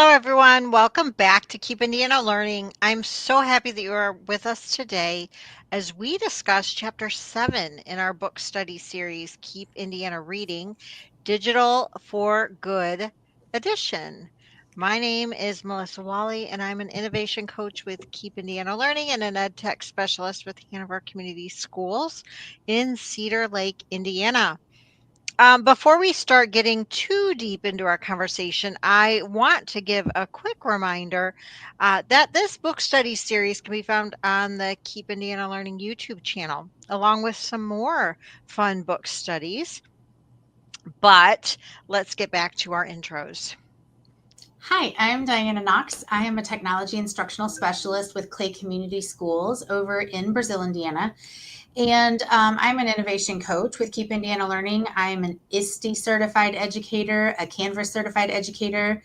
Hello, everyone. Welcome back to Keep Indiana Learning. I'm so happy that you are with us today as we discuss Chapter 7 in our book study series, Keep Indiana Reading Digital for Good Edition. My name is Melissa Wally, and I'm an innovation coach with Keep Indiana Learning and an ed tech specialist with Hanover Community Schools in Cedar Lake, Indiana. Before we start getting too deep into our conversation, I want to give a quick reminder that this book study series can be found on the Keep Indiana Learning YouTube channel, along with some more fun book studies. But let's get back to our intros. Hi, I'm Diana Knox. I am a technology instructional specialist with Clay Community Schools over in Brazil, Indiana. And I'm an innovation coach with Keep Indiana Learning. I'm an ISTE certified educator, a Canvas certified educator,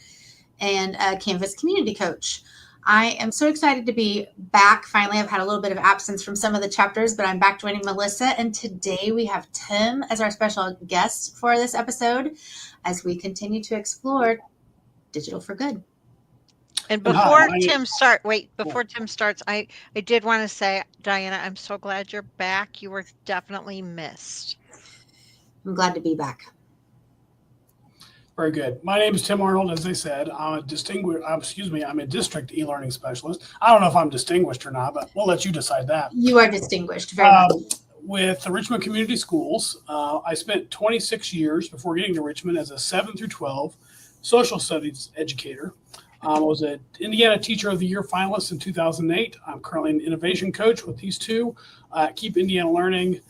and a Canvas community coach. I am so excited to be back. Finally, I've had a little bit of absence from some of the chapters, but I'm back joining Melissa. And today we have Tim as our special guest for this episode as we continue to explore digital for good. And And hi, before Tim starts, I did want to say, Diana, I'm so glad you're back. You were definitely missed. I'm glad to be back. very good. My name is Tim Arnold. As they said, I'm a district e-learning specialist. I don't know if I'm distinguished or not, but we'll let you decide that. You are distinguished very much. With the Richmond Community Schools, I spent 26 years before getting to Richmond as a 7 through 12 social studies educator. I was an Indiana Teacher of the Year finalist in 2008. I'm currently an innovation coach with these two. Keep Indiana Learning,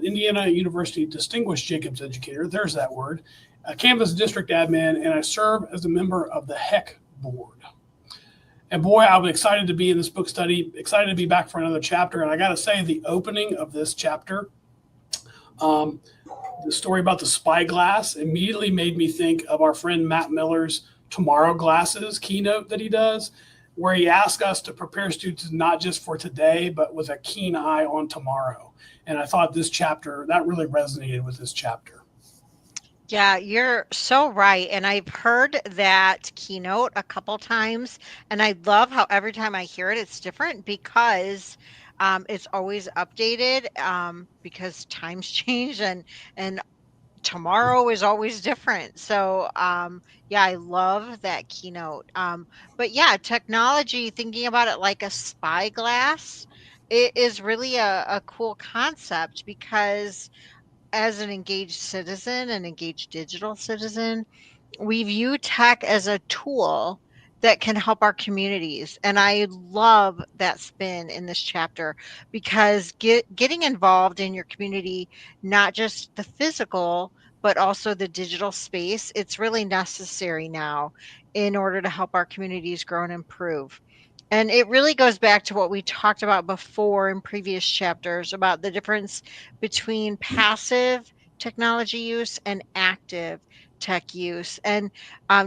Indiana University Distinguished Jacobs Educator. There's that word. A Canvas District Admin, and I serve as a member of the HEC Board. And boy, I'm excited to be in this book study, excited to be back for another chapter. And I got to say, the opening of this chapter, the story about the spyglass immediately made me think of our friend Matt Miller's Tomorrow Glasses keynote that he does, where he asks us to prepare students not just for today, but with a keen eye on tomorrow. And I thought this chapter, that really resonated with this chapter. Yeah, you're so right. And I've heard that keynote a couple times, and I love how every time I hear it, it's different because it's always updated because times change and tomorrow is always different. So yeah, I love that keynote. But yeah, technology, thinking about it like a spyglass, it is really a cool concept because as an engaged citizen, an engaged digital citizen, we view tech as a tool that can help our communities. And I love that spin in this chapter because getting involved in your community, not just the physical, but also the digital space, it's really necessary now in order to help our communities grow and improve. And it really goes back to what we talked about before in previous chapters about the difference between passive technology use and active tech use. And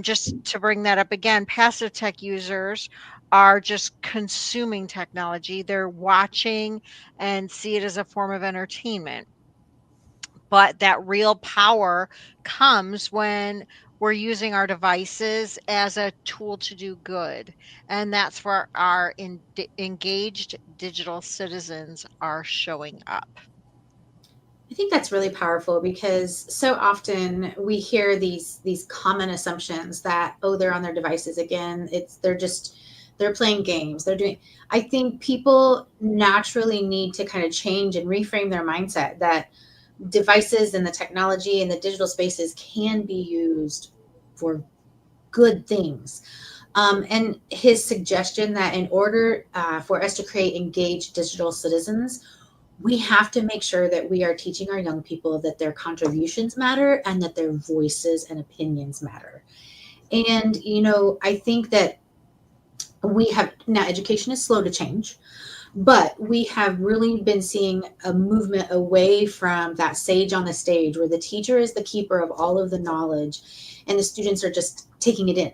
just to bring that up again, passive tech users are just consuming technology. They're watching and see it as a form of entertainment. But that real power comes when we're using our devices as a tool to do good. And that's where our engaged digital citizens are showing up. I think that's really powerful because so often we hear these common assumptions that, oh, they're on their devices again. They're playing games. They're doing I think people naturally need to kind of change and reframe their mindset that devices and the technology and the digital spaces can be used for good things. And his suggestion that in order for us to create engaged digital citizens, we have to make sure that we are teaching our young people that their contributions matter and that their voices and opinions matter. And, I think that we have now education is slow to change, but we have really been seeing a movement away from that sage on the stage where the teacher is the keeper of all of the knowledge and the students are just taking it in.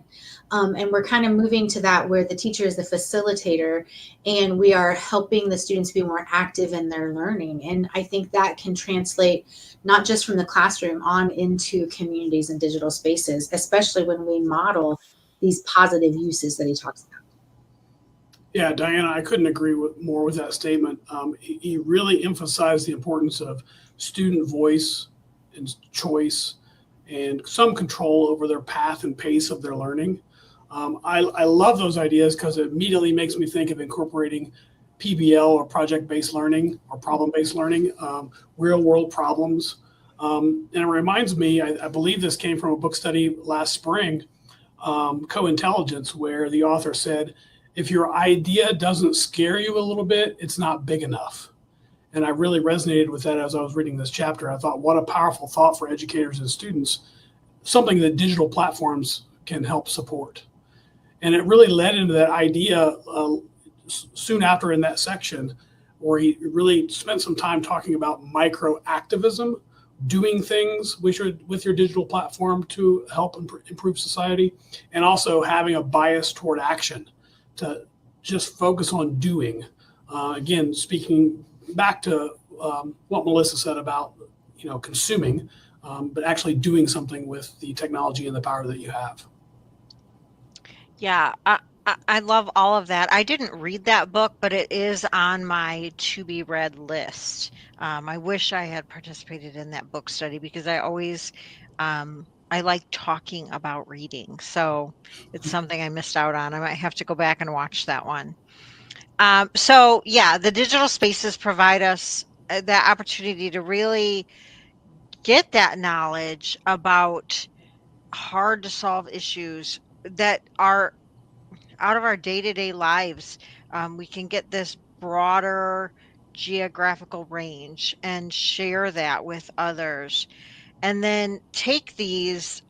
And we're kind of moving to that where the teacher is the facilitator and we are helping the students be more active in their learning. And I think that can translate not just from the classroom on into communities and digital spaces, especially when we model these positive uses that he talks about. Yeah, Diana, I couldn't agree more with that statement. He really emphasized the importance of student voice and choice and some control over their path and pace of their learning. I love those ideas because it immediately makes me think of incorporating PBL or project based learning or problem based learning, real world problems. And it reminds me, I believe this came from a book study last spring, Co-Intelligence, where the author said, if your idea doesn't scare you a little bit, it's not big enough. And I really resonated with that as I was reading this chapter. I thought, what a powerful thought for educators and students, something that digital platforms can help support. And it really led into that idea soon after in that section, where he really spent some time talking about micro activism, doing things with your digital platform to help improve society, and also having a bias toward action to just focus on doing. Again, speaking back to what Melissa said about consuming, but actually doing something with the technology and the power that you have. Yeah, I love all of that. I didn't read that book, but it is on my to be read list. I wish I had participated in that book study because I like talking about reading. So it's something I missed out on. I might have to go back and watch that one. So yeah, the digital spaces provide us that opportunity to really get that knowledge about hard to solve issues that are out of our day-to-day lives. We can get this broader geographical range and share that with others, and then take these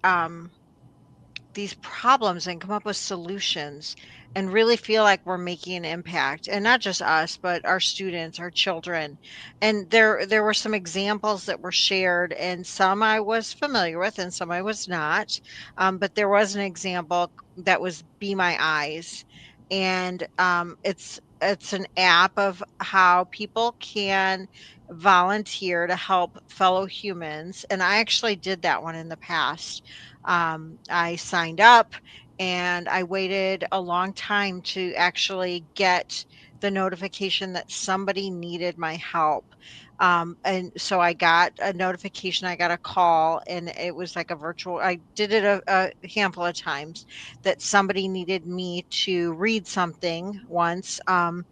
problems and come up with solutions and really feel like we're making an impact, and not just us but our students, our children. And there were some examples that were shared, and some I was familiar with and some I was not. But there was an example that was Be My Eyes, and it's an app of how people can volunteer to help fellow humans, and I actually did that one in the past. I signed up and I waited a long time to actually get the notification that somebody needed my help. And so I got a notification, I got a call, and it was like a virtual. I did it a handful of times that somebody needed me to read something once. And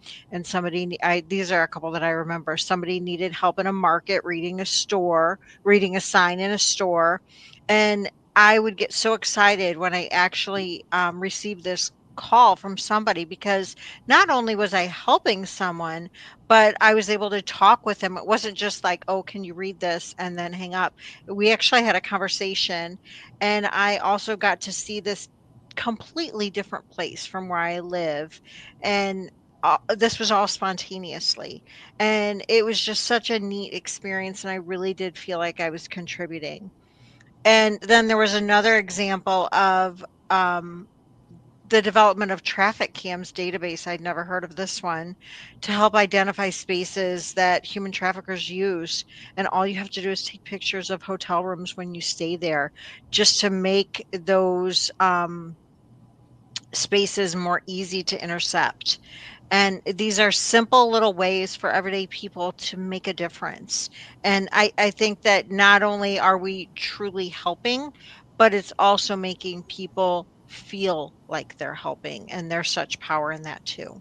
these are a couple that I remember. Somebody needed help in a market reading a sign in a store. And I would get so excited when I actually received this call from somebody, because not only was I helping someone, but I was able to talk with them. It wasn't just like, oh, can you read this and then hang up. We actually had a conversation, and I also got to see this completely different place from where I live. And this was all spontaneously. And it was just such a neat experience. And I really did feel like I was contributing. And then there was another example of the development of traffic cams database. I'd never heard of this one, to help identify spaces that human traffickers use. And all you have to do is take pictures of hotel rooms when you stay there, just to make those spaces more easy to intercept. And these are simple little ways for everyday people to make a difference. And I think that not only are we truly helping, but it's also making people feel like they're helping. And there's such power in that too.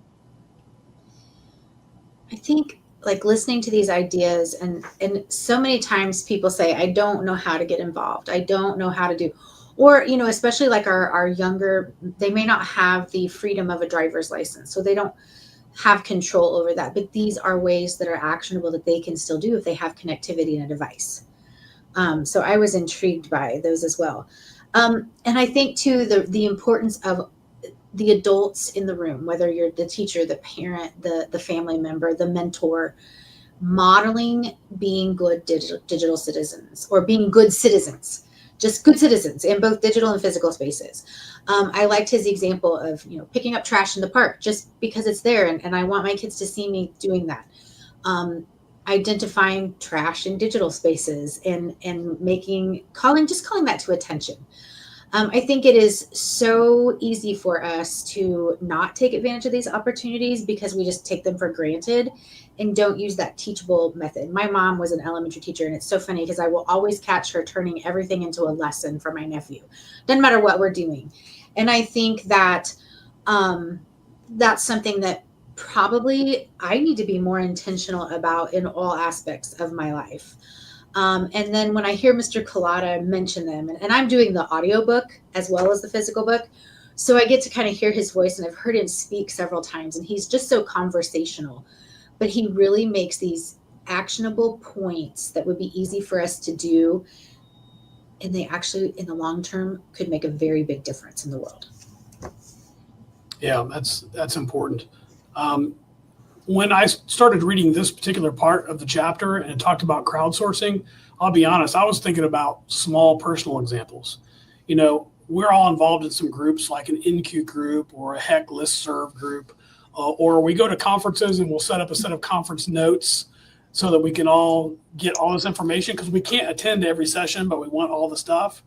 I think like listening to these ideas, and so many times people say, I don't know how to get involved, I don't know how to do, or especially like our younger, they may not have the freedom of a driver's license, so they don't have control over that. But these are ways that are actionable that they can still do if they have connectivity in a device. So I was intrigued by those as well. And I think too the importance of the adults in the room, whether you're the teacher, the parent, the family member, the mentor, modeling being good digital citizens, or being good citizens, just good citizens in both digital and physical spaces. I liked his example of picking up trash in the park just because it's there, and I want my kids to see me doing that. Identifying trash in digital spaces, and calling that to attention. I think it is so easy for us to not take advantage of these opportunities because we just take them for granted and don't use that teachable method. My mom was an elementary teacher, and it's so funny because I will always catch her turning everything into a lesson for my nephew. Doesn't matter what we're doing. And I think that um, that's something that probably I need to be more intentional about in all aspects of my life. And then when I hear Mr. Collada mention them, and I'm doing the audiobook as well as the physical book, so I get to kind of hear his voice, and I've heard him speak several times, and he's just so conversational. But he really makes these actionable points that would be easy for us to do, and they actually, in the long term, could make a very big difference in the world. Yeah, that's important. Um, when I started reading this particular part of the chapter and it talked about crowdsourcing, I'll be honest, I was thinking about small personal examples. You know, we're all involved in some groups like an NQ group or a Heck listserv group, or we go to conferences and we'll set up a set of conference notes so that we can all get all this information because we can't attend every session, but we want all the stuff.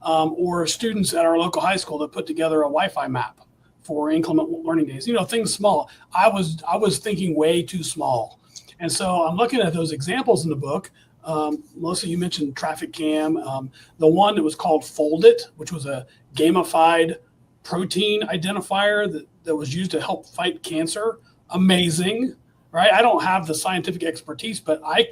Or students at our local high school that put together a Wi-Fi map for inclement learning days. You know, things small. I was thinking way too small, and so I'm looking at those examples in the book. Melissa, you mentioned Traffic Cam, the one that was called Fold It, which was a gamified protein identifier that was used to help fight cancer. Amazing, right? I don't have the scientific expertise, but I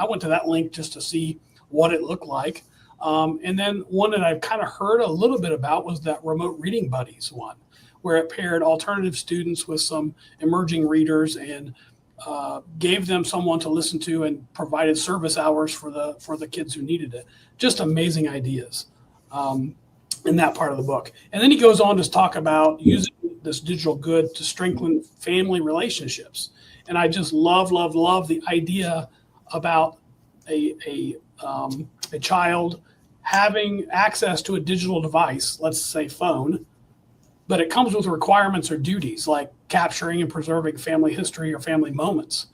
went to that link just to see what it looked like. And then one that I've kind of heard a little bit about was that remote reading buddies one, where it paired alternative students with some emerging readers and gave them someone to listen to and provided service hours for the kids who needed it. Just amazing ideas in that part of the book. And then he goes on to talk about using this digital good to strengthen family relationships. And I just love the idea about a child having access to a digital device, let's say phone, but it comes with requirements or duties like capturing and preserving family history or family moments.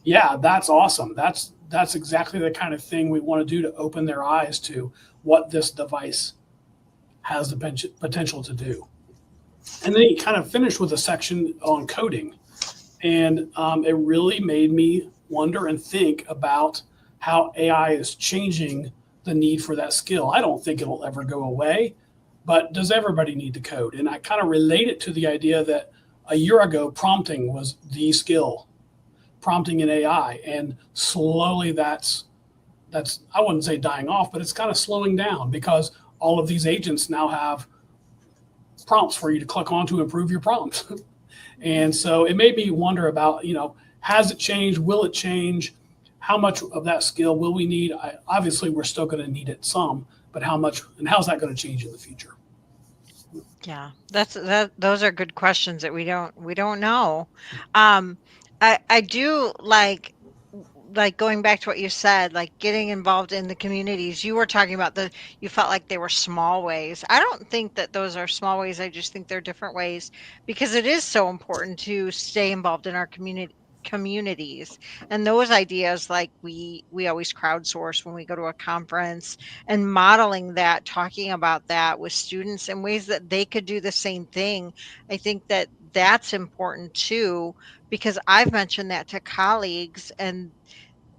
Yeah, that's awesome. That's exactly the kind of thing we want to do to open their eyes to what this device has the potential to do. And then he kind of finished with a section on coding, and it really made me wonder and think about how AI is changing the need for that skill. I don't think it'll ever go away, but does everybody need to code? And I kind of relate it to the idea that a year ago, prompting was the skill, prompting in AI, and slowly that's I wouldn't say dying off, but it's kind of slowing down because all of these agents now have prompts for you to click on to improve your prompt. And so it made me wonder about, has it changed? Will it change? How much of that skill will we need? Obviously, we're still going to need it some, but how much and how's that going to change in the future? Yeah, those are good questions that we don't know. Um, I do like going back to what you said, like getting involved in the communities. You were talking about you felt like they were small ways. I don't think that those are small ways. I just think they're different ways because it is so important to stay involved in our communities and those ideas like we always crowdsource when we go to a conference and modeling that, talking about that with students in ways that they could do the same thing. I think that that's important too because I've mentioned that to colleagues and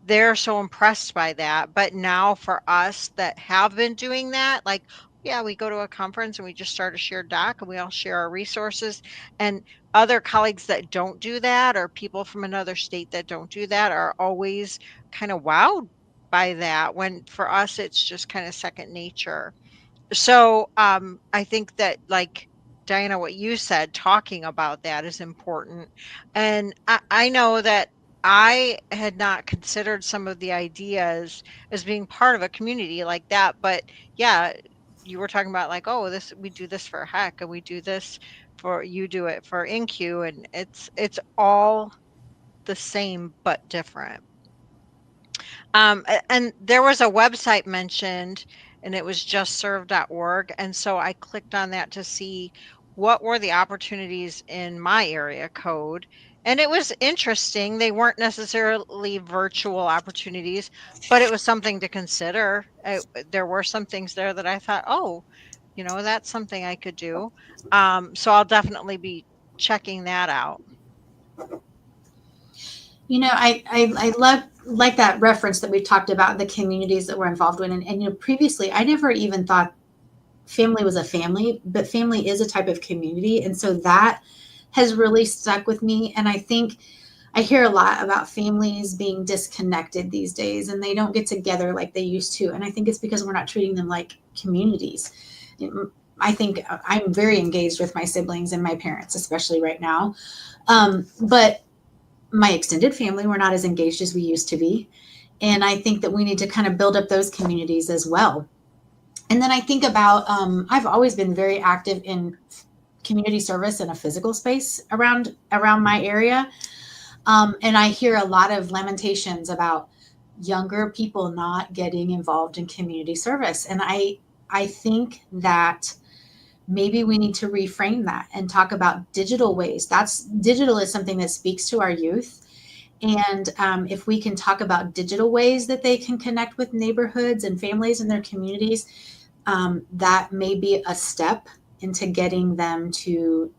they're so impressed by that. But now for us that have been doing that, like, yeah, we go to a conference and we just start a shared doc and we all share our resources. And other colleagues that don't do that, or people from another state that don't do that, are always kind of wowed by that. When for us, it's just kind of second nature. So, I think that, like, Diana, what you said, talking about that is important. And I know that I had not considered some of the ideas as being part of a community like that. But yeah, you were talking about like, oh, this we do this for Heck and we do this for you do it for InQ, and it's all the same but different. And there was a website mentioned, and it was justserve.org. And so I clicked on that to see what were the opportunities in my area code. And it was interesting. They weren't necessarily virtual opportunities, but it was something to consider. There were some things there that I thought, oh, That's something I could do. So I'll definitely be checking that out. I love like that reference that we talked about the communities that we're involved in, and previously I never even thought family was a family, but family is a type of community, and so that has really stuck with me. And I think I hear a lot about families being disconnected these days and they don't get together like they used to. And I think it's because we're not treating them like communities. I think I'm very engaged with my siblings and my parents, especially right now. But my extended family, we're not as engaged as we used to be. And I think that we need to kind of build up those communities as well. And then I think about, I've always been very active in community service in a physical space around my area. And I hear a lot of lamentations about younger people not getting involved in community service. And I think that maybe we need to reframe that and talk about digital ways. Digital is something that speaks to our youth. And if we can talk about digital ways that they can connect with neighborhoods and families in their communities, that may be a step into getting them to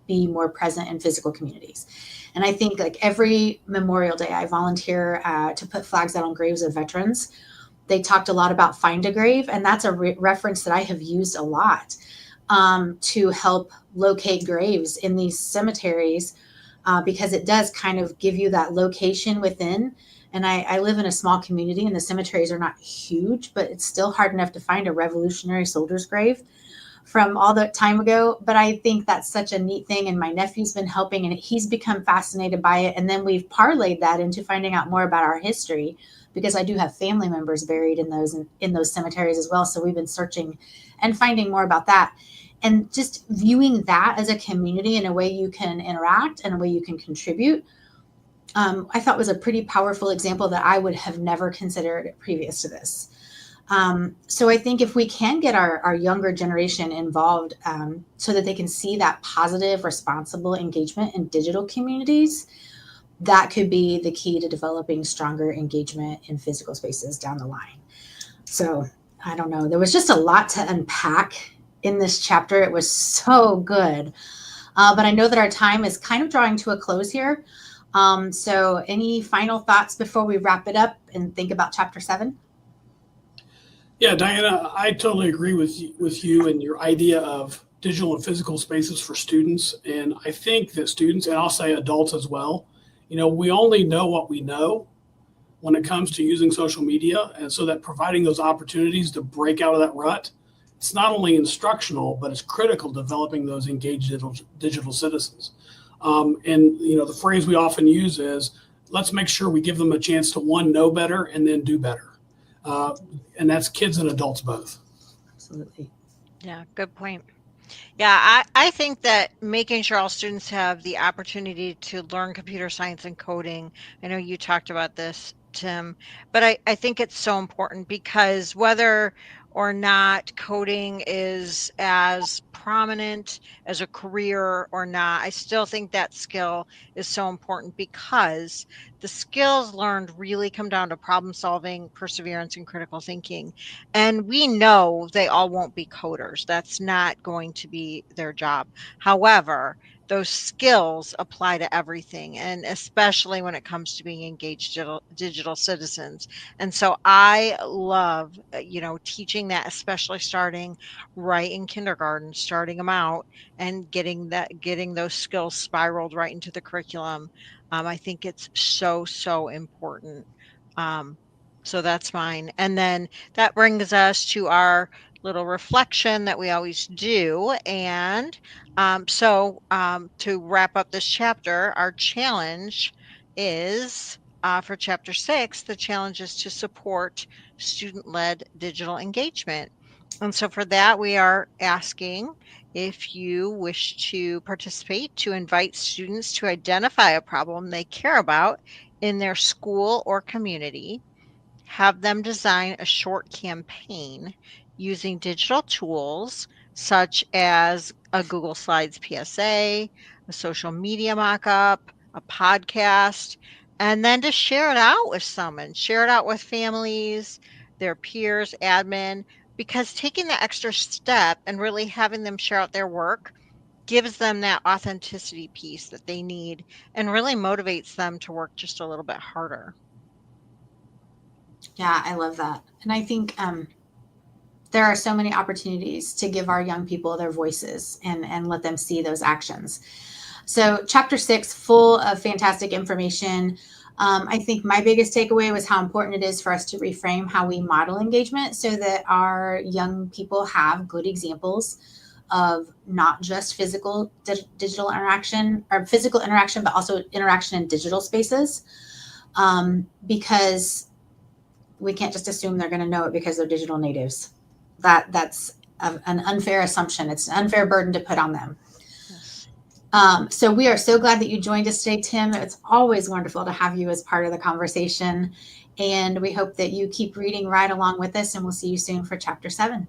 be more present in physical communities. And I think like every Memorial Day, I volunteer to put flags out on graves of veterans. They talked a lot about Find a Grave, and that's a reference that I have used a lot to help locate graves in these cemeteries because it does kind of give you that location within. And I live in a small community, and the cemeteries are not huge, but it's still hard enough to find a Revolutionary soldier's grave from all that time ago. But I think that's such a neat thing. And my nephew's been helping and he's become fascinated by it. And then we've parlayed that into finding out more about our history because I do have family members buried in those cemeteries as well. So we've been searching and finding more about that. And just viewing that as a community in a way you can interact and a way you can contribute, I thought was a pretty powerful example that I would have never considered previous to this. So I think if we can get our younger generation involved so that they can see that positive, responsible engagement in digital communities, that could be the key to developing stronger engagement in physical spaces down the line. So I don't know. There was just a lot to unpack in this chapter. It was so good. But I know that our time is kind of drawing to a close here. So any final thoughts before we wrap it up and think about chapter 7? Yeah, Diana, I totally agree with you and your idea of digital and physical spaces for students. And I think that students, and I'll say adults as well, we only know what we know when it comes to using social media. And so that providing those opportunities to break out of that rut, it's not only instructional, but it's critical developing those engaged digital citizens. And the phrase we often use is, let's make sure we give them a chance to one, know better and then do better. Uh, and that's kids and adults both. Absolutely. Yeah, good point. Yeah, I think that making sure all students have the opportunity to learn computer science and coding, I know you talked about this, Tim, but I think it's so important because whether or not coding is as prominent as a career or not, I still think that skill is so important because the skills learned really come down to problem solving, perseverance, and critical thinking. And we know they all won't be coders. That's not going to be their job. However, those skills apply to everything, and especially when it comes to being engaged digital citizens. And so I love, teaching that, especially starting right in kindergarten, starting them out and getting those skills spiraled right into the curriculum. I think it's so, so important. Um, so that's mine. And then that brings us to our little reflection that we always do. And to wrap up this chapter, our challenge is for chapter 6, the challenge is to support student led digital engagement. And so for that, we are asking if you wish to participate to invite students to identify a problem they care about in their school or community, have them design a short campaign using digital tools such as a Google Slides PSA, a social media mockup, a podcast, and then to share it out with someone, share it out with families, their peers, admin. because taking the extra step and really having them share out their work gives them that authenticity piece that they need and really motivates them to work just a little bit harder. Yeah, I love that. And I think there are so many opportunities to give our young people their voices and let them see those actions. So, chapter 6, full of fantastic information. I think my biggest takeaway was how important it is for us to reframe how we model engagement so that our young people have good examples of not just digital interaction or physical interaction, but also interaction in digital spaces. Because we can't just assume they're going to know it because they're digital natives. That's an unfair assumption. It's an unfair burden to put on them. Yes. So we are so glad that you joined us today, Tim. It's always wonderful to have you as part of the conversation. And we hope that you keep reading right along with us, and we'll see you soon for chapter 7.